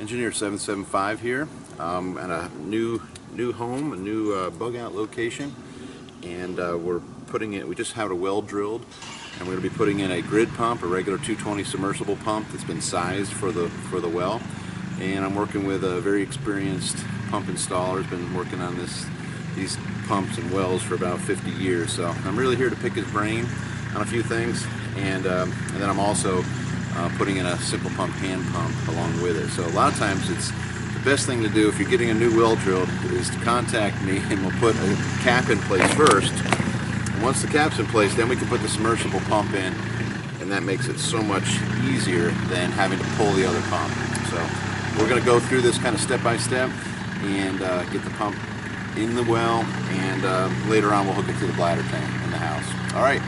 Engineer 775 here, at a new home, a new bug out location, and we're putting it. We just had a well drilled, and we're going to be putting in a grid pump, a regular 220 submersible pump that's been sized for the well. And I'm working with a very experienced pump installer. Has been working on these pumps and wells for about 50 years. So I'm really here to pick his brain on a few things, and then I'm also putting in a simple pump hand pump along with it. So a lot of times it's the best thing to do if you're getting a new well drilled is to contact me, and we'll put a cap in place first. And once the cap's in place, then we can put the submersible pump in, and that makes it so much easier than having to pull the other pump. So we're going to go through this kind of step by step and get the pump in the well, and later on we'll hook it to the bladder tank in the house. All right.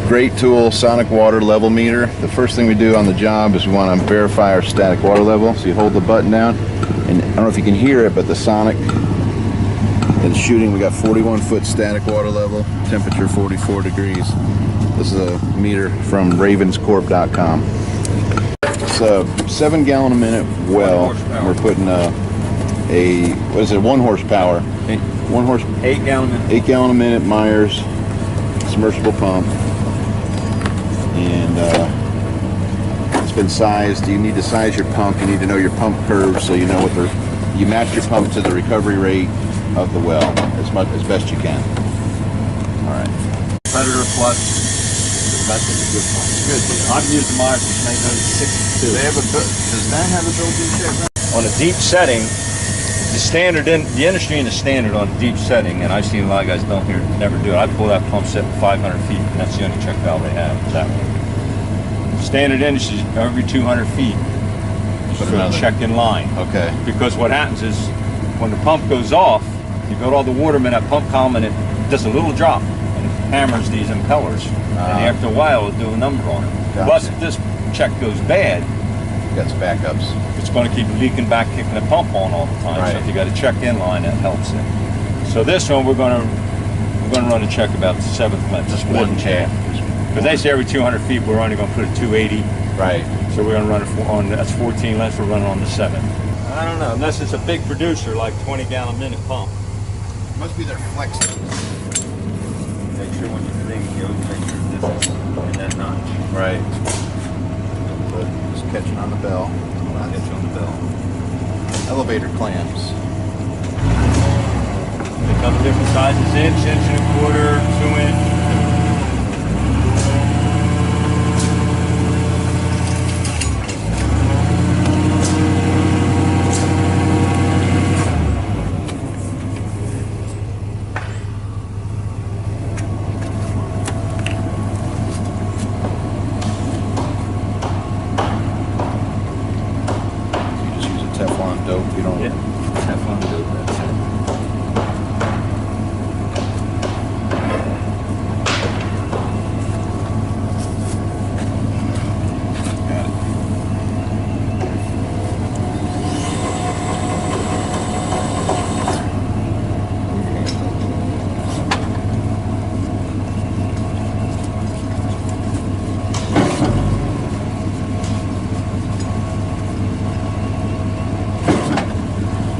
Great tool, sonic water level meter. The first thing we do on the job is we want to verify our static water level. So you hold the button down, and I don't know if you can hear it, but the sonic is shooting. We got 41-foot static water level, temperature 44 degrees. This is a meter from ravenscorp.com. It's a 7-gallon a minute well. We're putting what is it, 1 horsepower? 8 gallon a minute. 8 gallon a minute Myers submersible pump. And it's been sized. You need to size your pump. You need to know your pump curve so you know what you match your pump to the recovery rate of the well as best you can. All right. Predator Plus. That's a good pump. It's good. I've used the Myers since 1962. Does that have a built-in check? On a deep setting, the industry and the standard on a deep setting, and I've seen a lot of guys never do it. I pull that pump set 500 feet, and that's the only check valve they have. That one. Standard industry is every 200 feet. You check in line. Okay. Because what happens is when the pump goes off, you go to all the water in that pump column, and it does a little drop and it hammers these impellers. And after a while, it'll do a number on it. Gotcha. Plus, if this check goes bad, got some backups. It's going to keep leaking back, kicking the pump on all the time. Right. So if you got a check in line, that helps it. So this one we're going to run a check about the 7th month, just one check. Because they say every 200 feet we're only going to put a 280. Right. So we're going to run it on that's 14 less. We're running on the 7th. I don't know, unless it's a big producer like 20 gallon a minute pump. It must be their flex. Make sure when you think you make sure this is in that notch. Right. Just catching on the bell. Catch on the bell. Elevator clamps. They come different sizes: inch and a quarter, 2 inch. Teflon dope, you don't. Yeah, Teflon dope, that's it. Got it.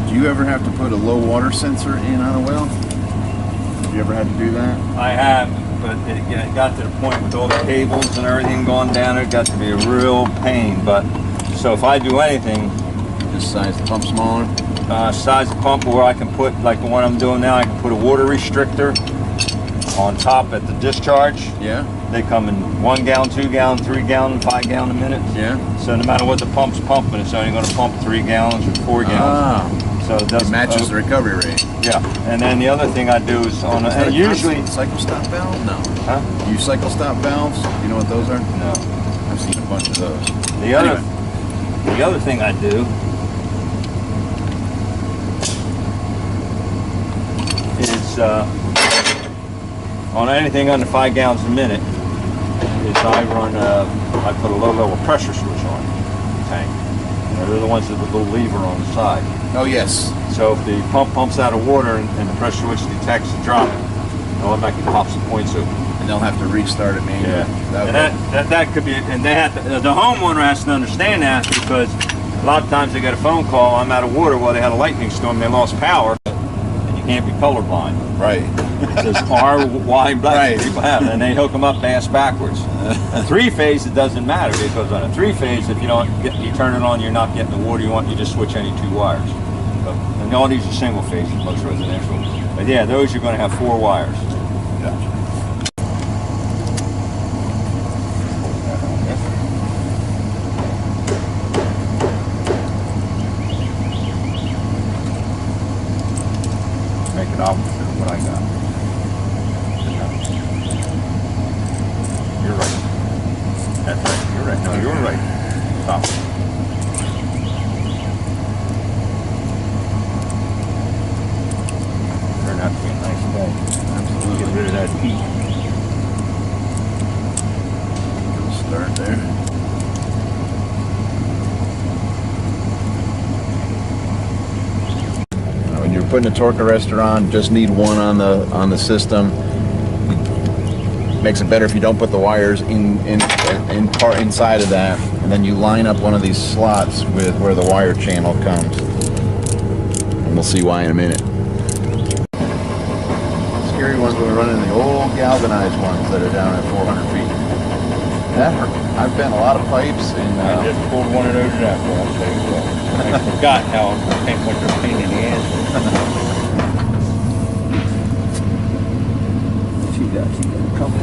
Do you ever have to put a low water sensor in on a well? Have you ever had to do that? I have, but it got to the point with all the cables and everything going down, it got to be a real pain. But so if I do anything, just size the pump smaller? Size the pump where I can put, like the one I'm doing now, I can put a water restrictor on top at the discharge. Yeah. They come in 1 gallon, 2 gallon, 3 gallon, 5 gallon a minute. Yeah. So no matter what the pump's pumping, it's only going to pump 3 gallons or 4 gallons. So it matches the recovery rate. Yeah. And then the other thing I do is on usually cycle stop valve? No. Huh? You cycle stop valves? You know what those are? No. I've seen a bunch of those. The other thing I do is on anything under 5 gallons a minute is I put a low level pressure switch on the tank. They're the ones with the little lever on the side. Oh yes. So if the pump pumps out of water and the pressure switch detects the drop, it automatically pops the points open. And they'll have to restart it manually. Yeah. And that could be, and they have to, the homeowner has to understand that, because A lot of times they get a phone call, I'm out of water. Well, they had a lightning storm, they lost power, and you can't be colorblind. Right. It says R, Y, black. Right. People have it, and they hook them up ass backwards. A three-phase, it doesn't matter because on a three-phase, if you don't get, you turn it on, you're not getting the water you want. You just switch any 2 wires. So, and all these are single-phase, most residential. But yeah, those you're going to have 4 wires. Gotcha. Make it opposite of what I got. You're right. That's right. You're right. No, you're right. Stop. Turned out to be a nice day. Absolutely. Get rid of that heat. Good start there. When you're putting a torque arrestor on, just need one on the system. Makes it better if you don't put the wires in part inside of that, and then you line up one of these slots with where the wire channel comes. And we'll see why in a minute. Scary ones when we're running the old galvanized ones that are down at 400 feet. That hurt. I've bent a lot of pipes and I just pulled one of those out for I'll tell you what. I forgot how much a pain in the ass. She got a couple of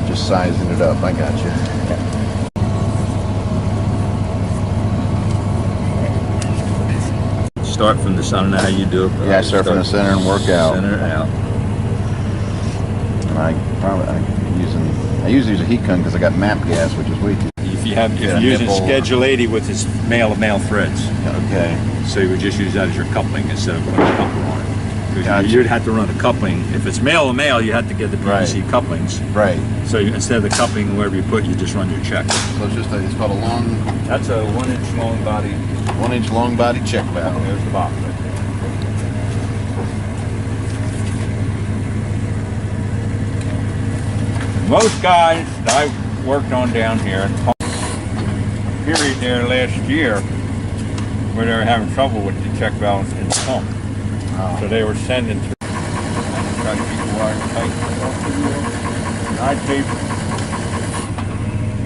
just sizing it up. I got you. Start from the center. How you do it? Yeah, I start from the center and work out. Center out. And I usually use a heat gun because I got MAP gas, which is way too. If you're using Schedule 80 with its male-to-male threads, Okay. so you would just use that as your coupling instead of putting a coupler on it. Because Gotcha. you'd have to run a coupling. If it's male-to-male, you have to get the PVC couplings. Right. So instead of the coupling, wherever you put, you just run your check. So it's just it's called a long. That's a 1-inch long body. 1-inch long body check valve. There's the box right there. Most guys that I worked on down here, period there last year, where they were having trouble with the check valves in the pump. Wow. So they were sending to try to keep the wire tight. And I taped,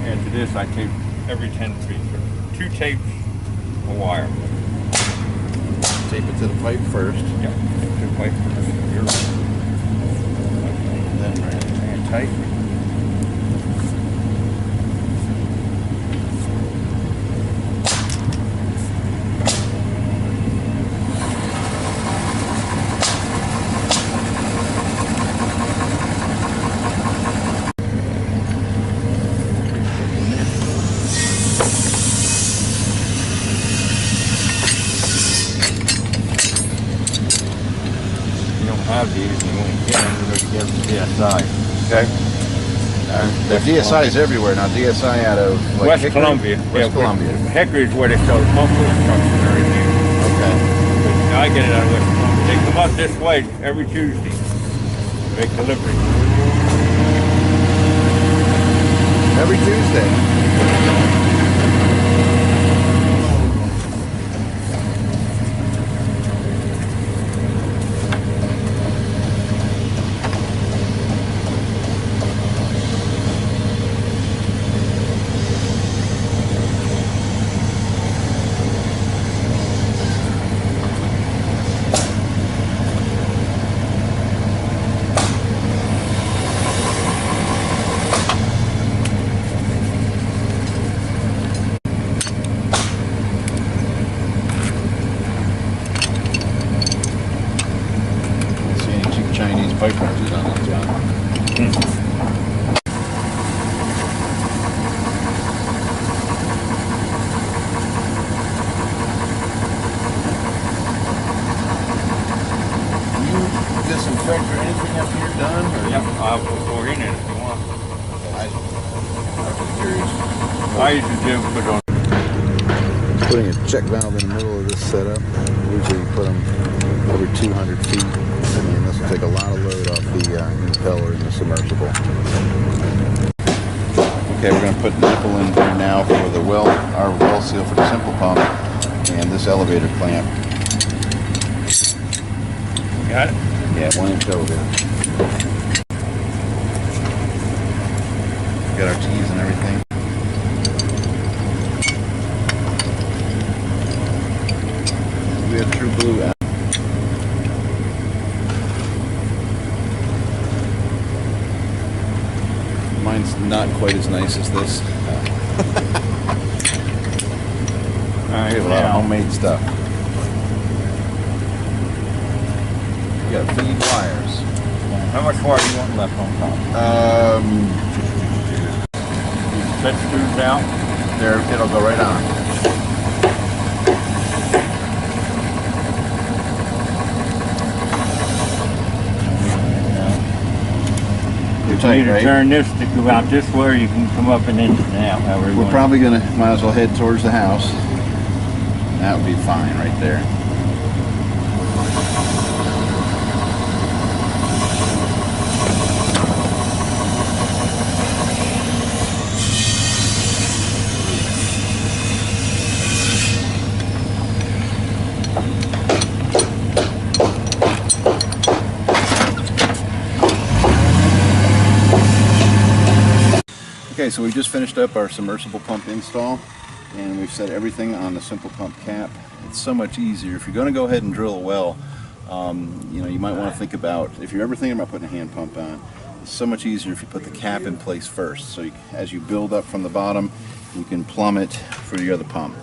after this, I taped every 10 feet. So 2 tapes of wire. Tape it to the pipe first. Yep, 2 pipes. You're right. And then And tight. Have these and you won't get them because you give them DSI. Okay. The DSI's everywhere now. DSI out of like, West Hickory? Columbia. West Columbia. Hickory is where they sell the pump trucks and everything. Okay. But I get it out of West Columbia. They come up this way every Tuesday. Make delivery. Every Tuesday. Chinese pipe wrenches on that job. You disinfect or anything after you're done? Or? Yep, I'll put more in it if you want. I'm just curious. I usually do put it on. Putting a check valve in the middle of this setup. Usually you put them over 200 feet. I mean, this will take a lot of load off the impeller in the submersible. Okay, we're going to put the nipple in here now for the well, our well seal for the simple pump, and this elevator clamp. Got it? Yeah, 1 inch elevator. Got our T's and everything. We have True Blue out. Mine's not quite as nice as this. Alright, We have a lot of homemade stuff. You got feed wires. How much wire do you want left on top? Set screws out. There, it'll go right on. You're You tight, need to right? turn this to go out this way, or you can come up and in and out. However you We're want. probably might as well head towards the house. That would be fine right there. Okay, so we just finished up our submersible pump install, and we've set everything on the simple pump cap. It's so much easier. If you're going to go ahead and drill a well, you know, you might want to think about, if you're ever thinking about putting a hand pump on, it's so much easier if you put the cap in place first. So as you build up from the bottom, you can plumb it for your other pump.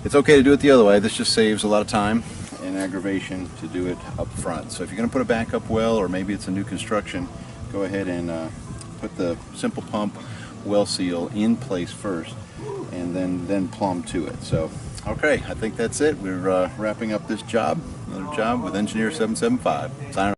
It's okay to do it the other way. This just saves a lot of time and aggravation to do it up front. So if you're going to put a backup well, or maybe it's a new construction, go ahead and put the simple pump well seal in place first, and then plumb to it. So, okay, I think that's it. We're wrapping up this job, another job with Engineer 775. Signing off.